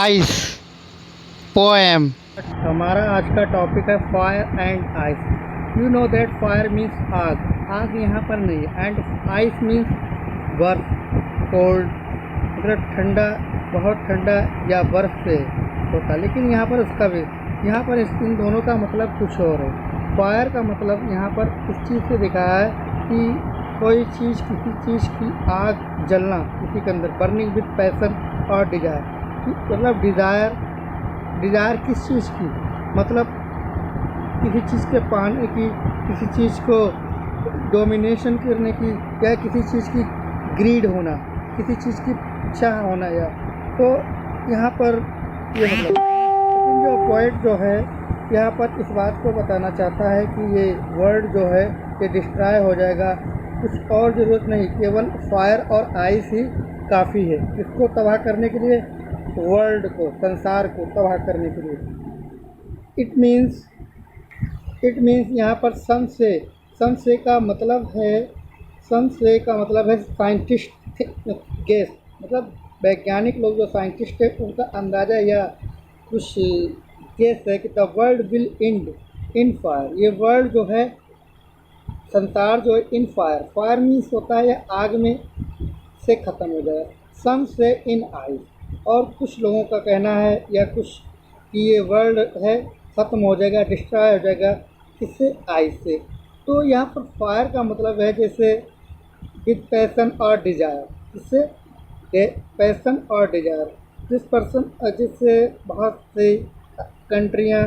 Ice poem. हमारा आज का टॉपिक है fire and ice. You know that fire means आग, आग यहाँ पर नहीं है। एंड आइस मीन्स बर्फ, कोल्ड, मतलब ठंडा, बहुत ठंडा या बर्फ से होता। लेकिन यहाँ पर उसका भी, यहाँ पर इन दोनों का मतलब कुछ और है। फायर का मतलब यहाँ पर इस चीज़ से दिखाया है कि कोई चीज़, किसी चीज़ की आग जलना किसी के अंदर, बर्निंग विद पैशन और डिजायर। मतलब डिज़ायर किस चीज़ की, मतलब किसी चीज़ के पाने की, किसी चीज़ को डोमिनेशन करने की, या किसी चीज़ की ग्रीड होना, किसी चीज़ की चाह होना। या तो यहाँ पर ये मतलब, लेकिन जो पोएट जो है यहाँ पर इस बात को बताना चाहता है कि ये वर्ल्ड जो है ये डिस्ट्रॉय हो जाएगा, कुछ और ज़रूरत नहीं, केवल फायर और आइस ही काफ़ी है इसको तबाह करने के लिए, वर्ल्ड को, संसार को तबाह करने के लिए। इट मीन्स यहाँ पर सन से का मतलब है, साइंटिस्ट गेस, मतलब वैज्ञानिक लोग जो साइंटिस्ट है उनका अंदाज़ा या कुछ गेस है कि the world will and in fire. ये वर्ल्ड जो है, संसार जो है, इन फायर मीन्स होता है या आग में से ख़त्म हो जाएगा, सन से इन आइस। और कुछ लोगों का कहना है या कुछ कि ये वर्ल्ड है ख़त्म हो जाएगा, डिस्ट्रॉय हो जाएगा, किससे, आइस से। तो यहाँ पर फायर का मतलब है जैसे विद पैशन और डिज़ायर, जिससे पैशन और डिज़ायर, जिससे बहुत सी कंट्रियाँ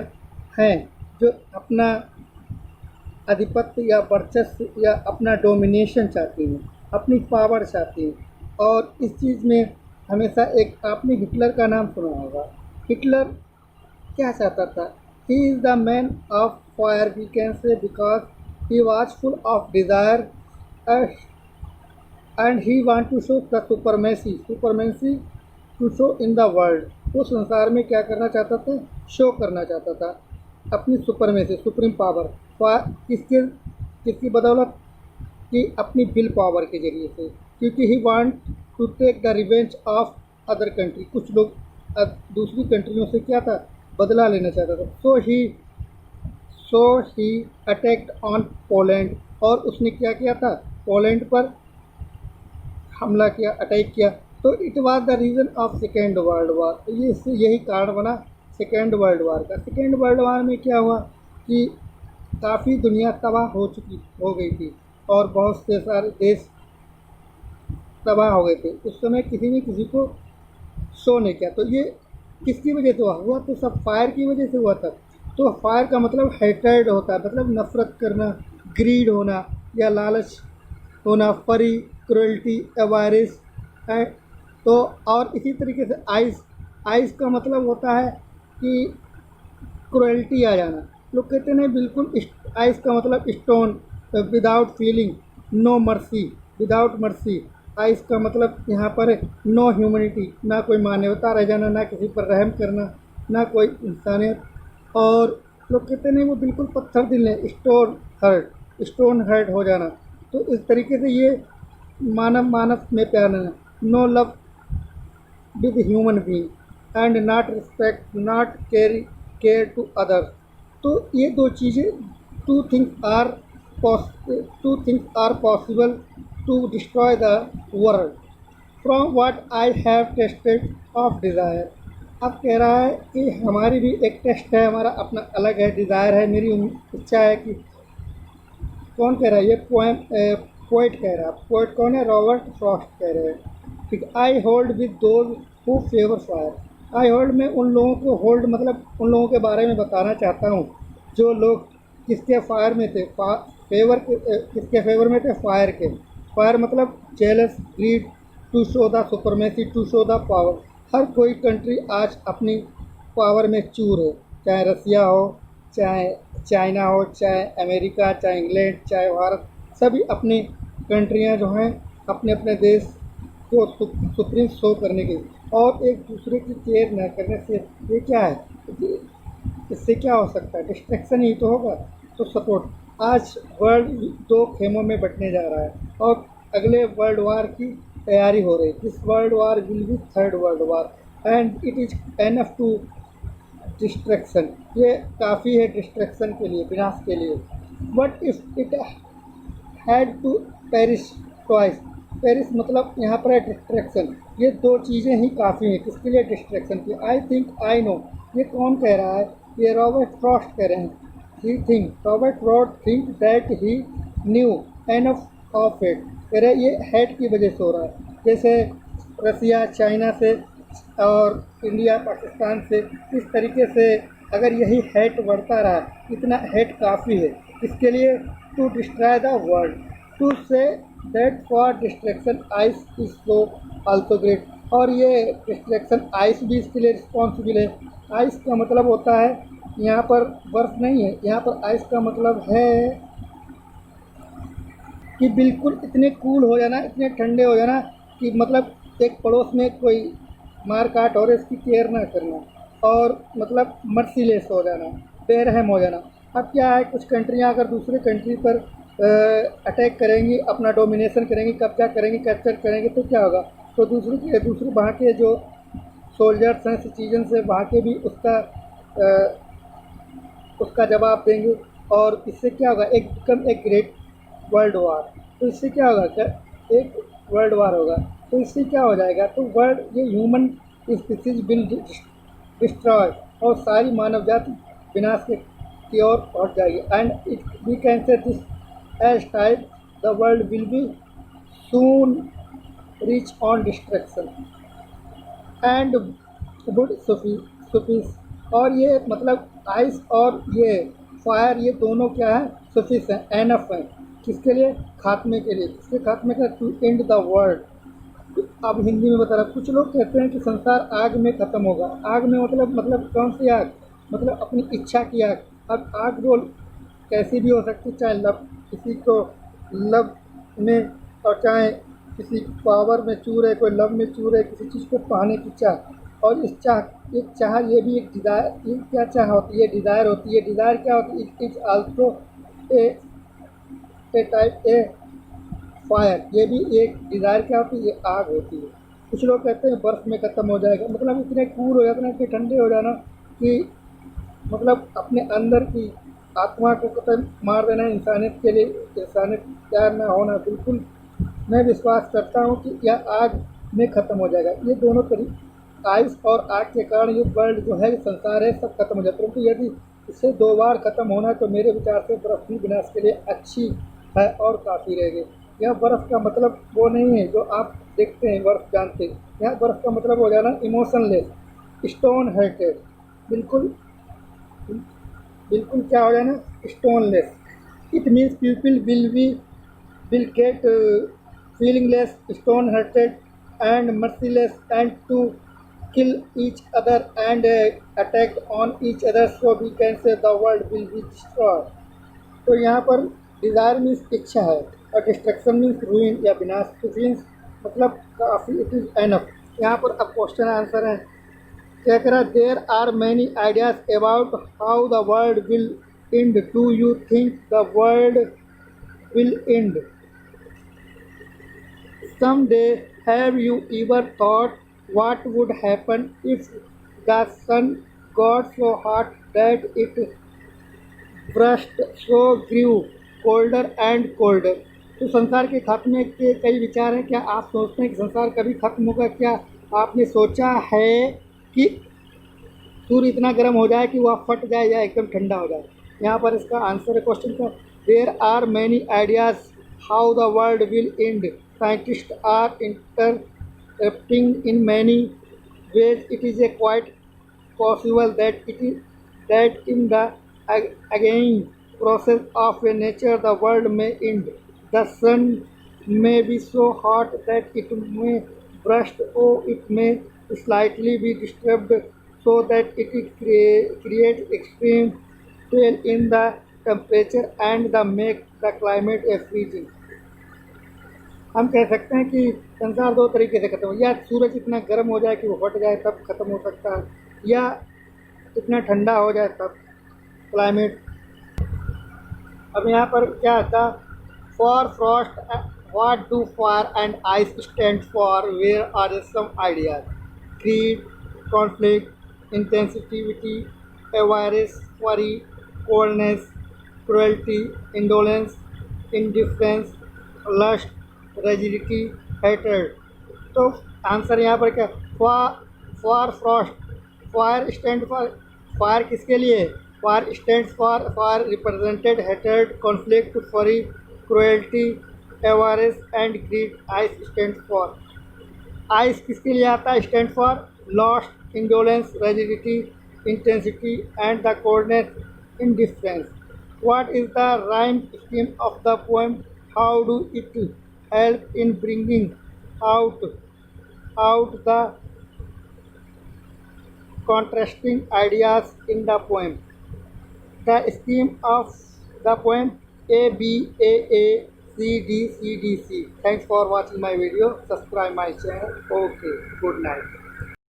हैं जो अपना आधिपत्य या वर्चस्व या अपना डोमिनेशन चाहती हैं, अपनी पावर चाहती हैं। और इस चीज़ में हमेशा एक, आपने हिटलर का नाम सुना होगा। हिटलर क्या चाहता था? He is the man of fire, we can say, because he was full of desire and he want to show the supremacy to show in the world. वो संसार में क्या करना चाहता था? शो करना चाहता था अपनी सुपरमेसी, सुप्रीम पावर। किसकी बदौलत? कि अपनी विल पावर के जरिए से, क्योंकि he want to take the revenge of other country. कुछ लोग दूसरी कंट्रियों से क्या था? बदला लेना चाहता था। सो ही अटैक्ड ऑन पोलैंड, और उसने क्या किया था? पोलैंड पर हमला किया, अटैक किया। तो it was the reason of second world war. तो ये इससे यही कारण बना सेकेंड वर्ल्ड वार का। सेकेंड वर्ल्ड वार में क्या हुआ कि काफ़ी दुनिया तबाह हो गई थी, और बहुत से सारे देश तबाह हो गए थे। उस समय किसी ने किसी को शो नहीं किया। तो ये किसकी वजह से हुआ? तो सब फायर की वजह से हुआ था। तो फायर का मतलब हेट्रेड होता है, मतलब नफ़रत करना, ग्रीड होना या लालच होना, फरी, क्रुएल्टी, एवायरिस है। तो और इसी तरीके से आइस का मतलब होता है कि क्रुएल्टी आ जाना। लोग कहते हैं बिल्कुल, आइस का मतलब stone, without feeling, no mercy, without mercy. Ice का मतलब यहाँ पर नो ह्यूमनिटी, ना कोई मानवता रह जाना, ना किसी पर रहम करना, ना कोई इंसानियत। और लोग कहते नहीं, वो बिल्कुल पत्थर दिल है, स्टोन हर्ट हो जाना। तो इस तरीके से ये मानव में प्यार नहीं, no love with human being and not respect, not care to others. तो ये दो चीज़ें, two things are possible to destroy the world from what I have tested of desire. अब कह रहा है कि हमारी भी एक टेस्ट है, हमारा अपना अलग है, डिज़ायर है, मेरी इच्छा है कि, कौन कह रहा है? ये पोएट कह रहा है। पोएट कौन है? रॉबर्ट फ्रॉस्ट कह रहे हैं। ठीक, I hold with those who favour fire. I hold में उन लोगों को, होल्ड मतलब उन लोगों के बारे में बताना चाहता हूँ जो लोग किसके फायर में थे, किसके फेवर में थे? फायर के। फायर मतलब jealous, greed, to show the supremacy, to show the power. हर कोई कंट्री आज अपनी पावर में चूर है, चाहे रसिया हो, चाहे चाइना हो, चाहे अमेरिका, चाहे इंग्लैंड, चाहे भारत। सभी अपनी कंट्रियां जो हैं अपने अपने देश को सुप्रीम शो करने की, और एक दूसरे की केयर न करने से ये क्या है? इससे क्या हो सकता है? डिस्ट्रैक्शन ही तो होगा। तो सपोर्ट, आज वर्ल्ड दो खेमों में बंटने जा रहा है, और अगले वर्ल्ड वार की तैयारी हो रही है। This world war will be third world war. And it is enough to distraction, ये काफ़ी है डिस्ट्रैक्शन के लिए, विनाश के लिए। But if it had to perish twice, perish मतलब यहाँ पर है डिस्ट्रैक्शन, ये दो चीज़ें ही काफ़ी हैं किसके लिए, डिस्ट्रैक्शन की। आई थिंक आई नो, ये कौन कह रहा है, ये रॉबर्ट फ्रॉस्ट कह रहे हैं। He think, Robert Frost think that he knew enough of it, कह रहे ये हेड की वजह से हो रहा है, जैसे रसिया चाइना से और इंडिया पाकिस्तान से, इस तरीके से अगर यही हेट बढ़ता रहा, इतना हेट काफ़ी है इसके लिए, to destroy the world, to say that for distraction ice is so also great, और ये डिस्ट्रैक्शन आइस भी इसके लिए रिस्पॉन्सिबल है। आइस का मतलब होता है यहाँ पर बर्फ़ नहीं है, यहाँ पर आइस का मतलब है कि बिल्कुल इतने कूल हो जाना, इतने ठंडे हो जाना कि मतलब एक पड़ोस में कोई मार काट हो रही है, इसकी केयर ना करना, और मतलब मर्सीलेस हो जाना, बेरहम हो जाना। अब क्या है, कुछ कंट्रियां अगर दूसरे कंट्री पर अटैक करेंगी, अपना डोमिनेशन करेंगी, कब्जा करेंगी, कैप्चर करेंगी, तो क्या होगा, तो दूसरे वहाँ के जो सोल्जर्स हैं, सिटीजन्स हैं, वहाँ के भी उसका जवाब देंगे, और इससे क्या होगा, एक बिकम एक ग्रेट वर्ल्ड वार। तो इससे क्या होगा, क्या एक वर्ल्ड वार होगा, तो इससे क्या हो जाएगा, तो वर्ल्ड, ये ह्यूमन स्पीसीज विल डिस्ट्रॉय, और सारी मानव जाति विनाश की ओर पहुँच जाएगी। And it we can say this age type the world will be soon reach on destruction and would suffice, और ये मतलब आइस और ये फायर, ये दोनों क्या है, सुफिस हैं, एनफ हैं, किसके लिए, खात्मे के लिए, किसके खात्मे का, टू एंड द वर्ल्ड। अब हिंदी में बता रहा, कुछ लोग कहते हैं कि संसार आग में ख़त्म होगा। आग में मतलब कौन सी आग, मतलब अपनी इच्छा की आग। अब आग रोल कैसी भी हो सकती है, चाहे लव, किसी को लव में, और चाहे किसी पावर में चूर है, कोई लव में चूर है, किसी चीज़ को पाने की चाह, और इस चाह, एक चाह, ये भी एक डिज़ायर, ये क्या चाह होती है, डिज़ायर होती है। डिज़ायर क्या होती है, it is also a type A fire, ये भी एक डिज़ायर क्या होती है, ये आग होती है। कुछ लोग कहते हैं बर्फ़ में ख़त्म हो जाएगा, मतलब इतने कूल हो जाना, इतने ठंडे हो जाना कि मतलब अपने अंदर की आत्मा को खत्म मार देना इंसानियत के लिए, इंसानियत तैयार न होना। बिल्कुल मैं विश्वास करता हूँ कि यह आग में ख़त्म हो जाएगा। ये दोनों तरीके, आइस और आग के कारण ये वर्ल्ड जो है, संसार है, सब खत्म हो जाए। परंतु यदि इससे दो बार ख़त्म होना है तो मेरे विचार से बर्फ़ भी विनाश के लिए अच्छी है और काफ़ी रहेगी। यह बर्फ़ का मतलब वो नहीं है जो आप देखते हैं, बर्फ़ जानते हैं। यह बर्फ़ का मतलब हो जाना इमोशनलेस, स्टोन हार्टेड, बिल्कुल बिल्कुल क्या हो जाए ना, stoneless. It means people will get feelingless, stone hearted and merciless and to kill each other and attack on each other, so we can say the world will be destroyed। तो यहाँ पर desire means इच्छा है, और destruction means रूइन या विनाश। तो means मतलब काफ़ी, इट इज़ एनफ। यहाँ पर अब क्वेश्चन आंसर है, क्या कह रहा है, there are many ideas about how the world will end, do you think the world will end someday, have you ever thought what would happen if the sun got so hot that it burst, so grew colder and colder? तो संसार के खात्मे के कई विचार हैं। क्या आप सोचते हैं कि संसार कभी खत्म होगा? क्या आपने सोचा है कि सूर्य इतना गर्म हो जाए कि वह फट जाए या एकदम ठंडा हो जाए? यहाँ पर इसका आंसर है क्वेश्चन का, there are many ideas how the world will end, scientists are interpreting in many ways. It is a quite possible that in the again process of a nature the world may end. The sun may be so hot that it may burst, or it may slightly be disturbed so that it creates extreme fall in the temperature and the make the climate a freezing। हम कह सकते हैं कि संसार दो तरीके से खत्म हो, या सूरज इतना गर्म हो जाए कि वो फट जाए तब खत्म हो सकता है, या इतना ठंडा हो जाए तब क्लाइमेट। अब यहाँ पर क्या था, for frost what do fire and ice stand for, where are some ideas, creed conflict, intensity, avarice, worry, coldness, cruelty, indolence, indifference, lust, rigidity, hatred. तो आंसर यहाँ पर क्या, for Frost, fire stand for, fire किसके लिए, fire stand for, fire represented हेटेड, conflict, fury, cruelty, avarice and greed. Ice stand for, ice किसके लिए आता है, stand for lust, indolence, rigidity, intensity and the coldness, indifference. What is the rhyme scheme of the poem? How do it help in bringing out the contrasting ideas in the poem? The scheme of the poem: A B A A C D C D C. Thanks for watching my video. Subscribe my channel. Okay. Good night.